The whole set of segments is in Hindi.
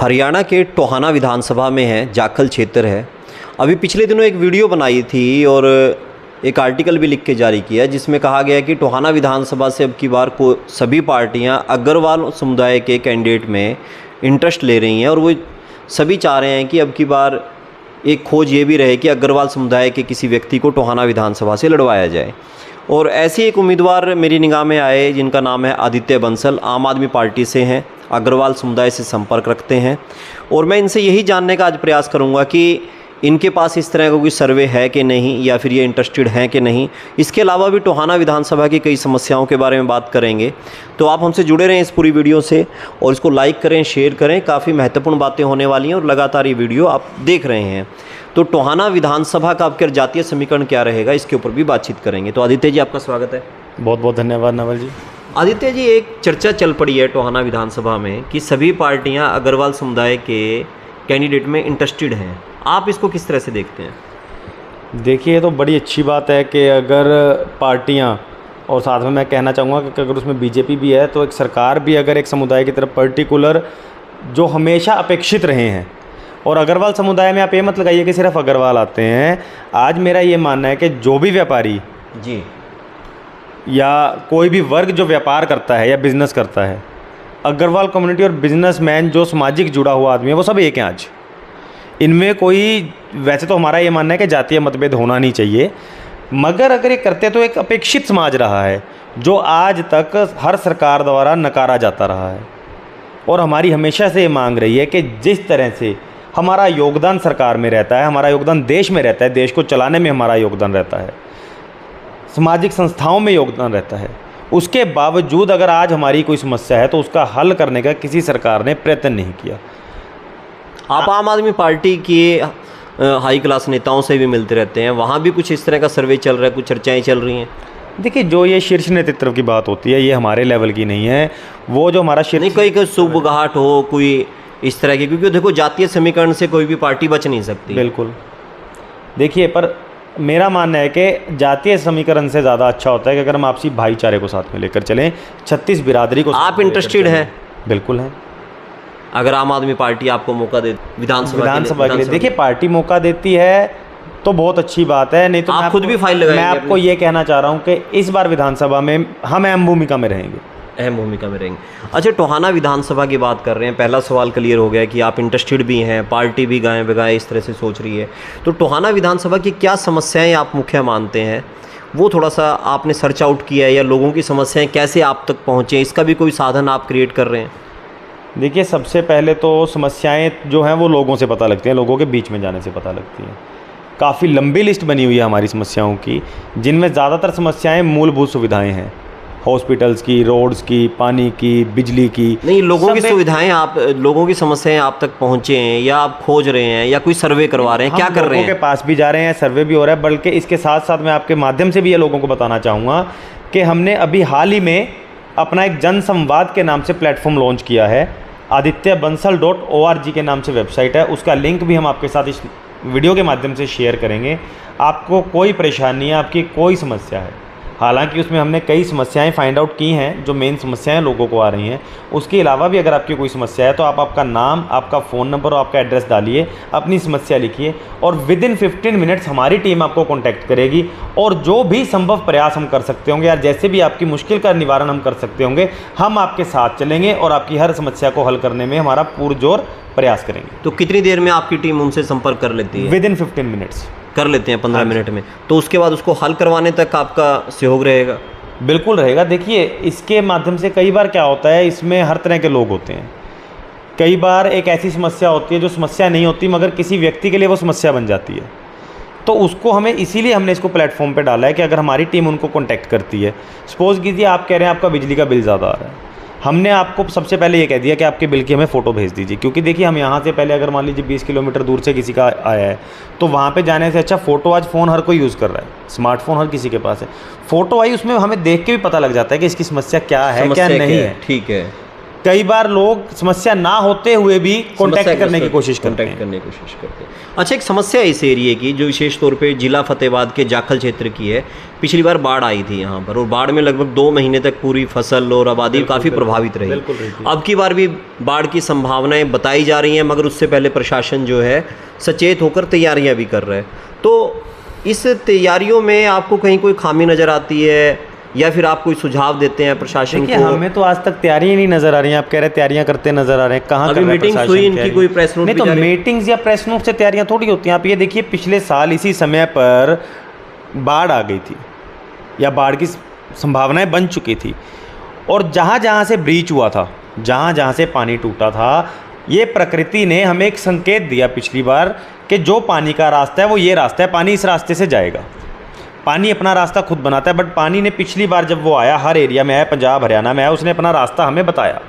हरियाणा के टोहाना विधानसभा में है, जाखल क्षेत्र है। अभी पिछले दिनों एक वीडियो बनाई थी और एक आर्टिकल भी लिख के जारी किया जिसमें कहा गया कि टोहाना विधानसभा से अब की बार को सभी पार्टियां अग्रवाल समुदाय के कैंडिडेट में इंटरेस्ट ले रही हैं और वो सभी चाह रहे हैं कि अब की बार एक खोज ये भी रहे कि अग्रवाल समुदाय के किसी व्यक्ति को टोहाना विधानसभा से लड़वाया जाए। और ऐसे एक उम्मीदवार मेरी निगाह में आए जिनका नाम है आदित्य बंसल, आम आदमी पार्टी से हैं, अग्रवाल समुदाय से संपर्क रखते हैं। और मैं इनसे यही जानने का आज प्रयास करूंगा कि इनके पास इस तरह का कोई सर्वे है कि नहीं, या फिर ये इंटरेस्टेड हैं कि नहीं। इसके अलावा भी टोहाना विधानसभा की कई समस्याओं के बारे में बात करेंगे। तो आप हमसे जुड़े रहें इस पूरी वीडियो से और इसको लाइक करें, शेयर करें। काफ़ी महत्वपूर्ण बातें होने वाली हैं और लगातार ये वीडियो आप देख रहे हैं। तो टोहाना विधानसभा का आपके जातीय समीकरण क्या रहेगा, इसके ऊपर भी बातचीत करेंगे। तो आदित्य जी, आपका स्वागत है। बहुत बहुत धन्यवाद नवल जी। आदित्य जी, एक चर्चा चल पड़ी है टोहाना विधानसभा में कि सभी पार्टियां अग्रवाल समुदाय के कैंडिडेट में इंटरेस्टेड हैं। आप इसको किस तरह से देखते हैं? देखिए, ये तो बड़ी अच्छी बात है कि अगर पार्टियां, और साथ में मैं कहना चाहूँगा कि अगर उसमें बीजेपी भी है तो एक सरकार भी अगर एक समुदाय की तरफ पर्टिकुलर जो हमेशा अपेक्षित रहे हैं। और अग्रवाल समुदाय में आप ये मत लगाइए कि सिर्फ अग्रवाल आते हैं। आज मेरा ये मानना है कि जो भी व्यापारी जी या कोई भी वर्ग जो व्यापार करता है या बिज़नेस करता है, अग्रवाल कम्युनिटी और बिजनेसमैन जो सामाजिक जुड़ा हुआ आदमी है, वो सब एक हैं आज। इनमें कोई, वैसे तो हमारा ये मानना है कि जातीय मतभेद होना नहीं चाहिए, मगर अगर ये करते तो एक अपेक्षित समाज रहा है जो आज तक हर सरकार द्वारा नकारा जाता रहा है। और हमारी हमेशा से ये मांग रही है कि जिस तरह से हमारा योगदान सरकार में रहता है, हमारा योगदान देश में रहता है, देश को चलाने में हमारा योगदान रहता है, सामाजिक संस्थाओं में योगदान रहता है, उसके बावजूद अगर आज हमारी कोई समस्या है तो उसका हल करने का किसी सरकार ने प्रयत्न नहीं किया। आप आम आदमी पार्टी के हाई क्लास नेताओं से भी मिलते रहते हैं, वहाँ भी कुछ इस तरह का सर्वे चल रहा है, कुछ चर्चाएं चल रही हैं? देखिए, जो ये शीर्ष नेतृत्व की बात होती है ये हमारे लेवल की नहीं है। वो जो हमारा शीर्ष, नहीं, कोई सुबगाहट हो कोई इस तरह की, क्योंकि देखो जातीय समीकरण से कोई भी पार्टी बच नहीं सकती। बिल्कुल। देखिए, पर मेरा मानना है कि जातीय समीकरण से ज़्यादा अच्छा होता है कि अगर हम आपसी भाईचारे को साथ में लेकर चलें, 36 बिरादरी को। आप इंटरेस्टेड हैं? बिल्कुल हैं। अगर आम आदमी पार्टी आपको मौका दे विधानसभा के लिए, देखिए पार्टी मौका देती है तो बहुत अच्छी बात है, नहीं तो आप खुद भी फाइल लगाएंगे? मैं आपको ये कहना चाह रहा हूँ कि इस बार विधानसभा में हम अहम भूमिका में रहेंगे। अहम भूमिका में रहेंगे। अच्छा, टोहाना विधानसभा की बात कर रहे हैं, पहला सवाल क्लियर हो गया कि आप इंटरेस्टेड भी हैं, पार्टी भी गाय बगाए इस तरह से सोच रही है। तो टोहाना विधानसभा की क्या समस्याएं आप मुख्य मानते हैं, वो थोड़ा सा आपने सर्च आउट किया है, या लोगों की समस्याएं कैसे आप तक पहुँचे, इसका भी कोई साधन आप क्रिएट कर रहे हैं? देखिए, सबसे पहले तो समस्याएं जो हैं वो लोगों से पता लगती हैं, लोगों के बीच में जाने से पता लगती हैं। काफ़ी लंबी लिस्ट बनी हुई है हमारी समस्याओं की, जिनमें ज़्यादातर समस्याएं मूलभूत सुविधाएं हैं, हॉस्पिटल्स की, रोड्स की, पानी की, बिजली की। नहीं, लोगों की सुविधाएं, आप लोगों की समस्याएं आप तक पहुंचे हैं, या आप खोज रहे हैं, या कोई सर्वे करवा रहे हैं, क्या कर रहे हैं? लोगों के पास भी जा रहे हैं, सर्वे भी हो रहा है। बल्कि इसके साथ साथ मैं आपके माध्यम से भी ये लोगों को बताना चाहूँगा कि हमने अभी हाल ही में अपना एक जन संवाद के नाम से प्लेटफॉर्म लॉन्च किया है। adityabansal.org के नाम से वेबसाइट है, उसका लिंक भी हम आपके साथ इस वीडियो के माध्यम से शेयर करेंगे। आपको कोई परेशानी है, आपकी कोई समस्या है, हालांकि उसमें हमने कई समस्याएं फाइंड आउट की हैं जो मेन समस्याएं लोगों को आ रही हैं। उसके अलावा भी अगर आपकी कोई समस्या है तो आप आपका नाम, आपका फ़ोन नंबर और आपका एड्रेस डालिए, अपनी समस्या लिखिए, और विदिन 15 मिनट्स हमारी टीम आपको कॉन्टैक्ट करेगी। और जो भी संभव प्रयास हम कर सकते होंगे, या जैसे भी आपकी मुश्किल का निवारण हम कर सकते होंगे, हम आपके साथ चलेंगे और आपकी हर समस्या को हल करने में हमारा पुरजोर प्रयास करेंगे। तो कितनी देर में आपकी टीम उनसे संपर्क कर लेती है? विदिन 15 मिनट्स कर लेते हैं, 15 मिनट में। तो उसके बाद उसको हल करवाने तक आपका सहयोग रहेगा? बिल्कुल रहेगा। देखिए, इसके माध्यम से कई बार क्या होता है, इसमें हर तरह के लोग होते हैं। कई बार एक ऐसी समस्या होती है जो समस्या नहीं होती मगर किसी व्यक्ति के लिए वो समस्या बन जाती है। तो उसको हमें, इसीलिए हमने इसको प्लेटफॉर्म पे डाला है कि अगर हमारी टीम उनको कॉन्टैक्ट करती है, सपोज़ कीजिए आप कह रहे हैं आपका बिजली का बिल ज़्यादा आ रहा है, हमने आपको सबसे पहले ये कह दिया कि आपके बिल की हमें फ़ोटो भेज दीजिए। क्योंकि देखिए, हम यहाँ से पहले अगर मान लीजिए 20 किलोमीटर दूर से किसी का आया है तो वहाँ पे जाने से अच्छा फ़ोटो, आज फ़ोन हर कोई यूज़ कर रहा है, स्मार्टफोन हर किसी के पास है, फ़ोटो आई उसमें हमें देख के भी पता लग जाता है कि इसकी समस्या क्या है, क्या नहीं है। ठीक है। कई बार लोग समस्या ना होते हुए भी कांटेक्ट करने की कोशिश करते हैं। अच्छा, एक समस्या है इस एरिए की जो विशेष तौर पे जिला फतेहाबाद के जाखल क्षेत्र की है। पिछली बार बाढ़ आई थी यहाँ पर और बाढ़ में लगभग 2 महीने तक पूरी फसल और आबादी काफ़ी प्रभावित रही। अब की बार भी बाढ़ की संभावनाएं बताई जा रही हैं, मगर उससे पहले प्रशासन जो है सचेत होकर तैयारियां भी कर रहा है। तो इस तैयारियों में आपको कहीं कोई खामी नज़र आती है या फिर आप कोई सुझाव देते हैं प्रशासन को? हमें तो आज तक तैयारियां नहीं नजर आ रही हैं। आप कह रहे हैं तैयारियां करते नजर आ रहे हैं, कहाँ अभी मीटिंग हुई इनकी? कोई प्रेस नोट? नहीं, तो मीटिंग्स या प्रेस नोट से तैयारियां थोड़ी होती हैं। आप ये देखिए, पिछले साल इसी समय पर बाढ़ आ गई थी या बाढ़ की संभावनाएं बन चुकी थी, और जहाँ जहाँ से ब्रीच हुआ था, जहाँ जहाँ से पानी टूटा था, ये प्रकृति ने हमें एक संकेत दिया पिछली बार कि जो पानी का रास्ता है वो ये रास्ता है, पानी इस रास्ते से जाएगा। पानी अपना रास्ता खुद बनाता है, बट पानी ने पिछली बार जब वो आया, हर एरिया में आया, पंजाब हरियाणा में आया, उसने अपना रास्ता हमें बताया।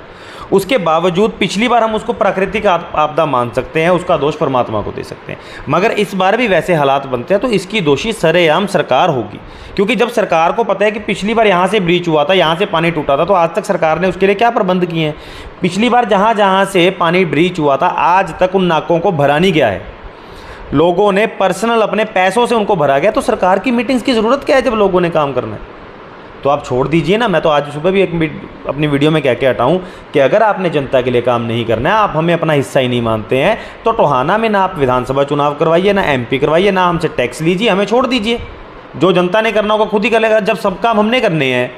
उसके बावजूद पिछली बार हम उसको प्राकृतिक आपदा मान सकते हैं, उसका दोष परमात्मा को दे सकते हैं, मगर इस बार भी वैसे हालात बनते हैं तो इसकी दोषी सरेआम सरकार होगी। क्योंकि जब सरकार को पता है कि पिछली बार यहाँ से ब्रीच हुआ था, यहाँ से पानी टूटा था, तो आज तक सरकार ने उसके लिए क्या प्रबंध किए हैं? पिछली बार जहाँ जहाँ से पानी ब्रीच हुआ था, आज तक उन नाकों को भरा नहीं गया है। लोगों ने पर्सनल अपने पैसों से उनको भरा गया। तो सरकार की मीटिंग्स की ज़रूरत क्या है जब लोगों ने काम करना है? तो आप छोड़ दीजिए ना। मैं तो आज सुबह भी अपनी वीडियो में कह के हटा हूँ कि अगर आपने जनता के लिए काम नहीं करना है, आप हमें अपना हिस्सा ही नहीं मानते हैं, तो टोहाना में ना आप विधानसभा चुनाव करवाइए, ना MP करवाइए, ना हमसे टैक्स लीजिए, हमें छोड़ दीजिए। जो जनता ने करना होगा खुद ही कर लेगा। जब सब काम हमने करने हैं,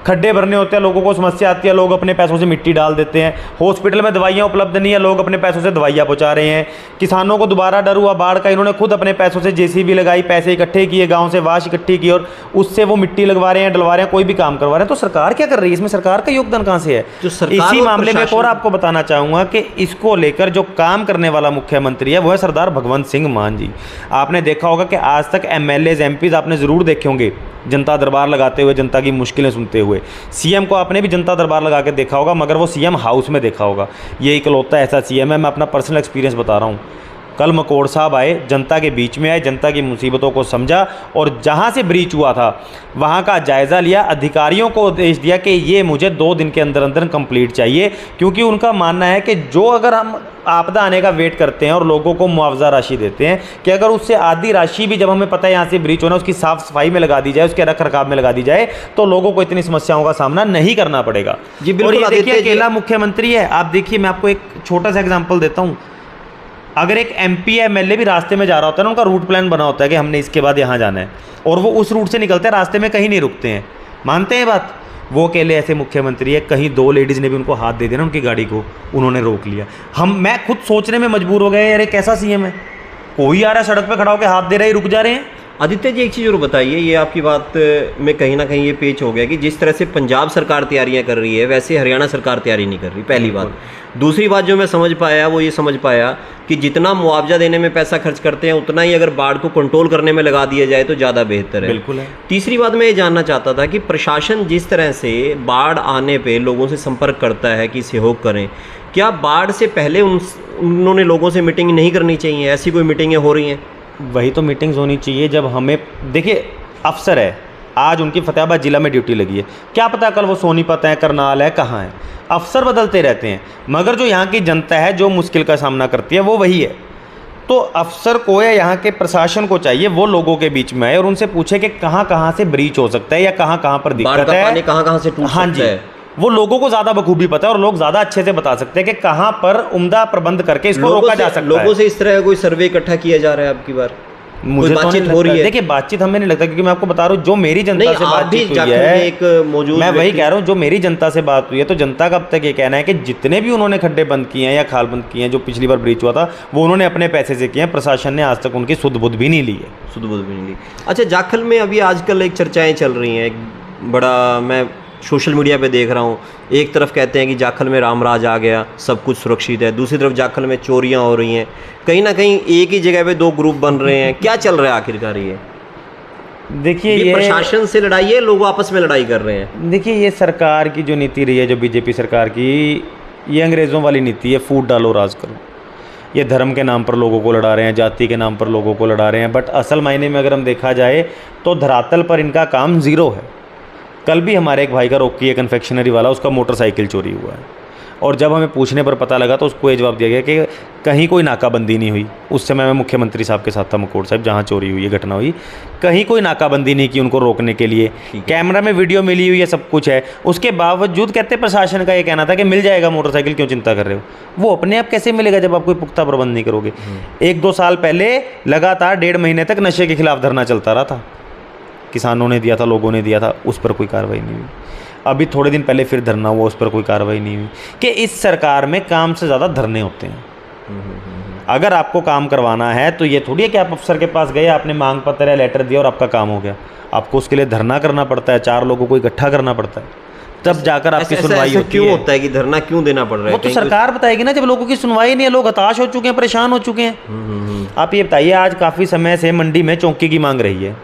खड्डे भरने होते हैं, लोगों को समस्या आती है, लोग अपने पैसों से मिट्टी डाल देते हैं, हॉस्पिटल में दवाइयाँ उपलब्ध नहीं है, लोग अपने पैसों से दवाइयाँ पहुँचा रहे हैं, किसानों को दोबारा डर हुआ बाढ़ का, इन्होंने खुद अपने पैसों से JCB लगाई, पैसे इकट्ठे किए, गाँव से वाश इकट्ठी की और उससे वो मिट्टी लगवा रहे हैं, डलवा रहे हैं, कोई भी काम करवा रहे हैं। तो सरकार क्या कर रही है इसमें? सरकार का योगदान कहाँ से है? इसी मामले में और आपको बताना चाहूँगा कि इसको लेकर जो काम करने वाला मुख्यमंत्री है वो है सरदार भगवंत सिंह मान जी। आपने देखा होगा कि आज तक MLAs MPs आपने ज़रूर देखे होंगे जनता दरबार लगाते हुए, जनता की मुश्किलें सुनते हुए। CM को आपने भी जनता दरबार लगा के देखा होगा, मगर वो CM हाउस में देखा होगा। ये इकलौता ऐसा CM है, मैं अपना पर्सनल एक्सपीरियंस बता रहा हूँ। कल मकोड़ साहब आए, जनता के बीच में आए, जनता की मुसीबतों को समझा और जहाँ से ब्रीच हुआ था वहाँ का जायज़ा लिया, अधिकारियों को आदेश दिया कि ये मुझे 2 दिन के अंदर अंदर कंप्लीट चाहिए। क्योंकि उनका मानना है कि जो अगर हम आपदा आने का वेट करते हैं और लोगों को मुआवजा राशि देते हैं, कि अगर उससे आधी राशि भी जब हमें पता है यहाँ से ब्रीच होना, उसकी साफ़ सफाई में लगा दी जाए, उसके रख रखाव में लगा दी जाए, तो लोगों को इतनी समस्याओं का सामना नहीं करना पड़ेगा। जी बिल्कुल। देखिए, अकेला मुख्यमंत्री है। आप देखिए, मैं आपको एक छोटा सा एग्जाम्पल देता हूँ। अगर एक MP या MLA भी रास्ते में जा रहा होता है ना, उनका रूट प्लान बना होता है कि हमने इसके बाद यहाँ जाना है, और वो उस रूट से निकलते हैं, रास्ते में कहीं नहीं रुकते हैं। मानते हैं बात? वो अकेले ऐसे मुख्यमंत्री है, कहीं 2 लेडीज़ ने भी उनको हाथ दे दिया ना उनकी गाड़ी को, उन्होंने रोक लिया। मैं खुद सोचने में मजबूर हो गया, यार कैसा CM है? कोई आ रहा है सड़क पर खड़ा होकर हाथ दे रहा है, रुक जा रहे हैं। आदित्य जी, एक चीज़ और बताइए, ये आपकी बात में कहीं ना कहीं ये पेच हो गया कि जिस तरह से पंजाब सरकार तैयारियां कर रही है वैसे हरियाणा सरकार तैयारी नहीं कर रही, पहली बात। दूसरी बात जो मैं समझ पाया वो ये समझ पाया कि जितना मुआवजा देने में पैसा खर्च करते हैं उतना ही अगर बाढ़ को कंट्रोल करने में लगा दिया जाए तो ज़्यादा बेहतर है। बिल्कुल है। तीसरी बात मैं ये जानना चाहता था कि प्रशासन जिस तरह से बाढ़ आने पर लोगों से संपर्क करता है कि सहयोग करें, क्या बाढ़ से पहले उन्होंने लोगों से मीटिंग नहीं करनी चाहिए? ऐसी कोई मीटिंगें हो रही हैं? वही तो मीटिंग्स होनी चाहिए जब हमें, देखिए अफसर है, आज उनकी फतेहाबाद जिला में ड्यूटी लगी है, क्या पता कल वो सोनीपत है, करनाल है, कहाँ है। अफसर बदलते रहते हैं, मगर जो यहाँ की जनता है जो मुश्किल का सामना करती है वो वही है। तो अफसर को या यहाँ के प्रशासन को चाहिए वो लोगों के बीच में आए और उनसे पूछे कि कहाँ कहाँ से ब्रीच हो सकता है या कहाँ कहाँ पर दिक्कत है, कहाँ कहाँ से टूट सकता है। वो लोगों को ज़्यादा बखूबी पता है और लोग ज़्यादा अच्छे से बता सकते हैं कि कहाँ पर उम्दा प्रबंध करके इसको रोका जा सकता है। लोगों से इस तरह का कोई सर्वे इकट्ठा किया जा रहा है आपकी बार? मुझे बातचीत हो रही है? देखिए, बातचीत हमें नहीं लगता, क्योंकि मैं आपको बता रहा हूँ जो मेरी जनता से बातचीत हुई है, एक मौजूद, मैं वही कह रहा हूँ, जो मेरी जनता से बात हुई है, तो जनता का अब तक ये कहना है कि जितने भी उन्होंने खड्डे बंद किए हैं या खाल बंद किए हैं जो पिछली बार ब्रीच हुआ था, वो उन्होंने अपने पैसे से किए हैं। प्रशासन ने आज तक उनकी सुध बुध भी नहीं ली है। सुध बुध भी नहीं ली। अच्छा, जाखल में अभी आजकल एक चर्चाएँ चल रही हैं, बड़ा मैं सोशल मीडिया पे देख रहा हूँ, एक तरफ कहते हैं कि जाखल में रामराज आ गया, सब कुछ सुरक्षित है, दूसरी तरफ जाखल में चोरियां हो रही हैं, कहीं ना कहीं एक ही जगह पे 2 ग्रुप बन रहे हैं। क्या चल रहा है आखिरकार? ये देखिए, ये प्रशासन से लड़ाई है, लोग आपस में लड़ाई कर रहे हैं। देखिए, ये सरकार की जो नीति रही है, जो BJP सरकार की, ये अंग्रेज़ों वाली नीति है, फूट डालो राज करो। ये धर्म के नाम पर लोगों को लड़ा रहे हैं, जाति के नाम पर लोगों को लड़ा रहे हैं, बट असल मायने में अगर हम देखा जाए तो धरातल पर इनका काम ज़ीरो है। कल भी हमारे एक भाई का रोकी है, कन्फेक्शनरी वाला, उसका मोटरसाइकिल चोरी हुआ है। और जब हमें पूछने पर पता लगा तो उसको ये जवाब दिया गया कि कहीं कोई नाकाबंदी नहीं हुई। उस समय मैं मुख्यमंत्री साहब के साथ था, मकोड़ साहब, जहाँ चोरी हुई, ये घटना हुई, कहीं कोई नाकाबंदी नहीं की उनको रोकने के लिए। कैमरा में वीडियो मिली हुई है, सब कुछ है, उसके बावजूद कहते प्रशासन का ये कहना था कि मिल जाएगा मोटरसाइकिल, क्यों चिंता कर रहे हो। वो अपने आप कैसे मिलेगा जब आप कोई पुख्ता प्रबंध नहीं करोगे। 1-2 साल पहले लगातार 1.5 महीने तक नशे के खिलाफ धरना चलता रहा था, किसानों ने दिया था, लोगों ने दिया था, उस पर कोई कार्रवाई नहीं हुई। अभी थोड़े दिन पहले फिर धरना हुआ, उस पर कोई कार्रवाई नहीं हुई। कि इस सरकार में काम से ज़्यादा धरने होते हैं। अगर आपको काम करवाना है तो ये थोड़ी है कि आप अफसर के पास गए, आपने मांग पत्र या लेटर दिया और आपका काम हो गया। आपको उसके लिए धरना करना पड़ता है, 4 लोगों को इकट्ठा करना पड़ता है, तब जाकर आपकी सुनवाई होती क्यों है। होता है कि धरना क्यों देना पड़ रहा है? वो तो सरकार बताएगी ना, जब लोगों की सुनवाई नहीं है, लोग हताश हो चुके हैं, परेशान हो चुके हैं। आप ये बताइए, आज काफ़ी समय से मंडी में चौकी की मांग रही है।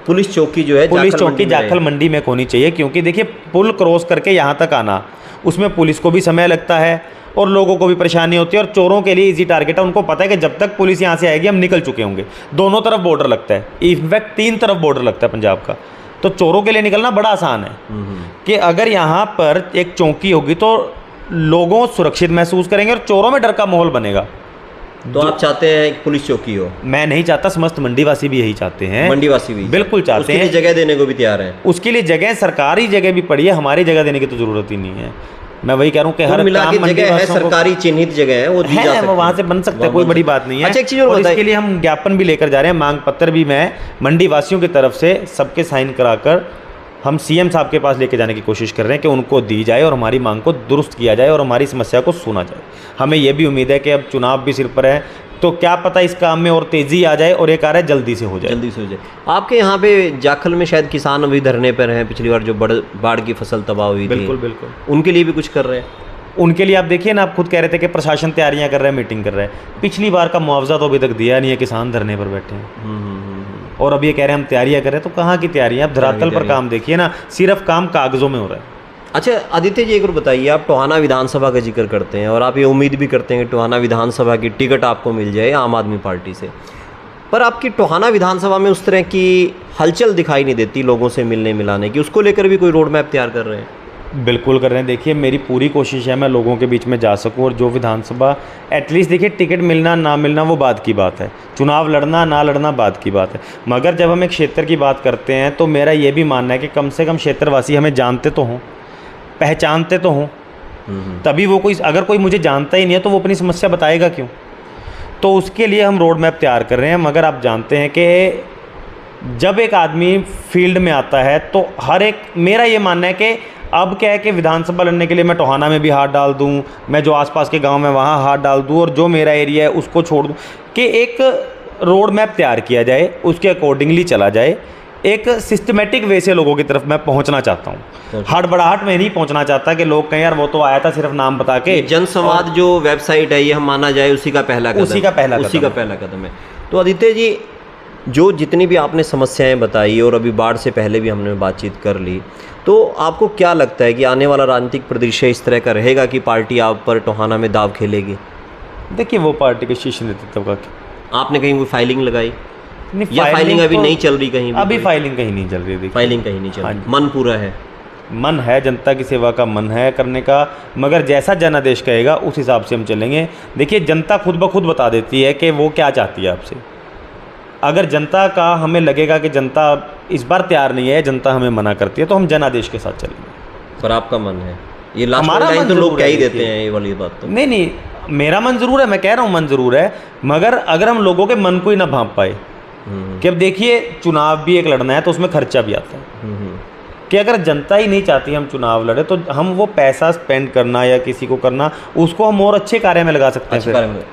पुलिस चौकी जो है, पुलिस चौकी जाखल मंडी में होनी चाहिए, क्योंकि देखिए पुल क्रॉस करके यहाँ तक आना, उसमें पुलिस को भी समय लगता है और लोगों को भी परेशानी होती है, और चोरों के लिए इजी टारगेट है। उनको पता है कि जब तक पुलिस यहाँ से आएगी हम निकल चुके होंगे। दोनों तरफ बॉर्डर लगता है, इनफैक्ट 3 तरफ बॉर्डर लगता है पंजाब का, तो चोरों के लिए निकलना बड़ा आसान है। कि अगर यहाँ पर एक चौकी होगी तो लोगों सुरक्षित महसूस करेंगे और चोरों में डर का माहौल बनेगा। तो आप चाहते हैं कि पुलिस चौकी हो? मैं नहीं चाहता, समस्त मंडीवासी भी यही चाहते हैं। मंडीवासी भी बिल्कुल चाहते हैं। उसके लिए जगह देने को भी तैयार है। उसके लिए जगह, सरकारी जगह भी पड़ी है, हमारी जगह देने की तो जरूरत ही नहीं है। मैं वही कह रहा हूँ कि हर मिला के जगह है, सरकारी चिन्हित जगह है, वो दी जा सकती है, वो वहाँ से बन सकता है, कोई बड़ी बात नहीं है। अच्छा, एक चीज़ और इसके लिए हम ज्ञापन भी लेकर जा रहे हैं, मांग पत्र भी मैं मंडी वासियों की तरफ से सबके साइन कराकर हम सीएम साहब के पास लेके जाने की कोशिश कर रहे हैं कि उनको दी जाए और हमारी मांग को दुरुस्त किया जाए और हमारी समस्या को सुना जाए। हमें यह भी उम्मीद है कि अब चुनाव भी सिर पर है, तो क्या पता इस काम में और तेज़ी आ जाए और ये कार्य जल्दी से हो जाए। आपके यहाँ पे जाखल में शायद किसान अभी धरने पर हैं, पिछली बार जो बाढ़ की फसल तबाह हुई थी। बिल्कुल, उनके लिए भी कुछ कर रहे हैं? उनके लिए आप देखिए ना, आप खुद कह रहे थे कि प्रशासन तैयारियां कर रहा है, मीटिंग कर रहा है। पिछली बार का मुआवजा तो अभी तक दिया नहीं है, किसान धरने पर बैठे हैं। और अब ये कह रहे हैं हम तैयारियां कर रहे हैं, तो कहाँ की तैयारियां? आप धरातल पर काम देखिए ना, सिर्फ काम कागजों में हो रहा है। अच्छा आदित्य जी, एक और बताइए, आप टोहाना विधानसभा का जिक्र करते हैं और आप ये उम्मीद भी करते हैं कि टोहाना विधानसभा की टिकट आपको मिल जाए आम आदमी पार्टी से, पर आपकी टोहाना विधानसभा में उस तरह की हलचल दिखाई नहीं देती लोगों से मिलने मिलाने की। उसको लेकर भी कोई रोड मैप तैयार कर रहे हैं? बिल्कुल कर रहे हैं। देखिए मेरी पूरी कोशिश है मैं लोगों के बीच में जा सकूं, और जो विधानसभा एटलीस्ट, देखिए टिकट मिलना ना मिलना वो बात की बात है, चुनाव लड़ना ना लड़ना बात की बात है, मगर जब हम एक क्षेत्र की बात करते हैं तो मेरा ये भी मानना है कि कम से कम क्षेत्रवासी हमें जानते तो हों, पहचानते तो हों, तभी वो कोई, अगर कोई मुझे जानता ही नहीं है तो वो अपनी समस्या बताएगा क्यों? तो उसके लिए हम रोड मैप तैयार कर रहे हैं। मगर आप जानते हैं कि जब एक आदमी फील्ड में आता है तो हर एक, मेरा ये मानना है कि अब क्या है कि विधानसभा लड़ने के लिए मैं टोहाना में भी हाथ डाल दूं, मैं जो आसपास के गांव में वहां हाथ डाल दूं, और जो मेरा एरिया है उसको छोड़ दूं, कि एक रोड मैप तैयार किया जाए, उसके अकॉर्डिंगली चला जाए। एक सिस्टमेटिक वे से लोगों की तरफ मैं पहुंचना चाहता हूँ, हड़बड़ाहट में नहीं पहुंचना चाहता कि लोग कहें यार वो तो आया था सिर्फ नाम बता के। जनसंवाद जो वेबसाइट है, ये हम माना जाए उसी का पहला कदम है। तो आदित्य जी, जो जितनी भी आपने समस्याएं बताई और अभी बाढ़ से पहले भी हमने बातचीत कर ली, तो आपको क्या लगता है कि आने वाला राजनीतिक परिदृश्य इस तरह का रहेगा कि पार्टी आप पर टोहाना में दाव खेलेगी? देखिए वो पार्टी के शीर्ष नेतृत्व का, आपने कहीं कोई फाइलिंग लगाई या फाइलिंग अभी नहीं चल रही कहीं? अभी फाइलिंग कहीं नहीं चल रही। फाइलिंग कहीं नहीं चल रही, मन पूरा है? मन है, जनता की सेवा का मन है करने का, मगर जैसा जनादेश कहेगा उस हिसाब से हम चलेंगे। देखिए जनता खुद ब खुद बता देती है कि वो क्या चाहती है आपसे। अगर जनता का हमें लगेगा कि जनता इस बार तैयार नहीं है, जनता हमें मना करती है, तो हम जनादेश के साथ चलेंगे। पर आपका मन है? ये हमारा मन तो लोग क्या ही देते हैं ये वाली बात तो। नहीं, मेरा मन जरूर है, मैं कह रहा हूँ मन जरूर है, मगर अगर हम लोगों के मन को ही ना भांप पाए कि अब देखिए चुनाव भी एक लड़ना है तो उसमें खर्चा भी आता है, कि अगर जनता ही नहीं चाहती हम चुनाव लड़े तो हम वो पैसा स्पेंड करना या किसी को करना, उसको हम और अच्छे कार्य में लगा सकते हैं।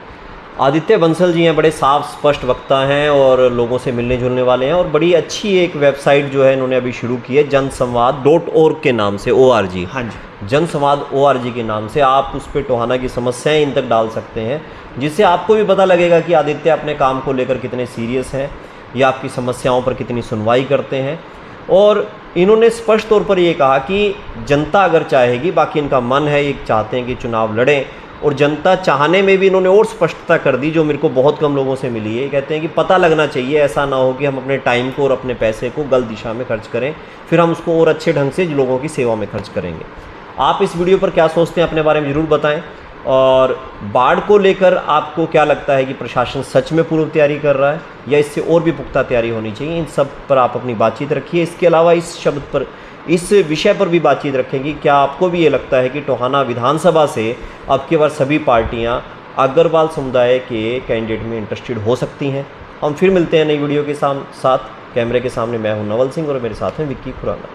आदित्य बंसल जी हैं, बड़े साफ स्पष्ट वक्ता हैं और लोगों से मिलने जुलने वाले हैं, और बड़ी अच्छी एक वेबसाइट जो है इन्होंने अभी शुरू की है, जनसंवाद.org के नाम से, ORG। हाँ जी, जनसंवाद ORG के नाम से आप उस पर टोहाना की समस्याएं इन तक डाल सकते हैं, जिससे आपको भी पता लगेगा कि आदित्य अपने काम को लेकर कितने सीरियस हैं या आपकी समस्याओं पर कितनी सुनवाई करते हैं। और इन्होंने स्पष्ट तौर पर ये कहा कि जनता अगर चाहेगी, बाकी इनका मन है, ये चाहते हैं कि चुनाव लड़ें, और जनता चाहने में भी इन्होंने और स्पष्टता कर दी जो मेरे को बहुत कम लोगों से मिली है। कहते हैं कि पता लगना चाहिए, ऐसा ना हो कि हम अपने टाइम को और अपने पैसे को गलत दिशा में खर्च करें, फिर हम उसको और अच्छे ढंग से लोगों की सेवा में खर्च करेंगे। आप इस वीडियो पर क्या सोचते हैं अपने बारे में ज़रूर बताएं। और बाढ़ को लेकर आपको क्या लगता है कि प्रशासन सच में पूर्व तैयारी कर रहा है या इससे और भी पुख्ता तैयारी होनी चाहिए? इन सब पर आप अपनी बातचीत रखिए। इसके अलावा इस विषय पर भी बातचीत रखेंगे, क्या आपको भी ये लगता है कि टोहाना विधानसभा से अब की बार सभी पार्टियां अग्रवाल समुदाय के कैंडिडेट में इंटरेस्टेड हो सकती हैं? हम फिर मिलते हैं नई वीडियो के साथ। कैमरे के सामने मैं हूं नवल सिंह और मेरे साथ हैं विक्की खुराना।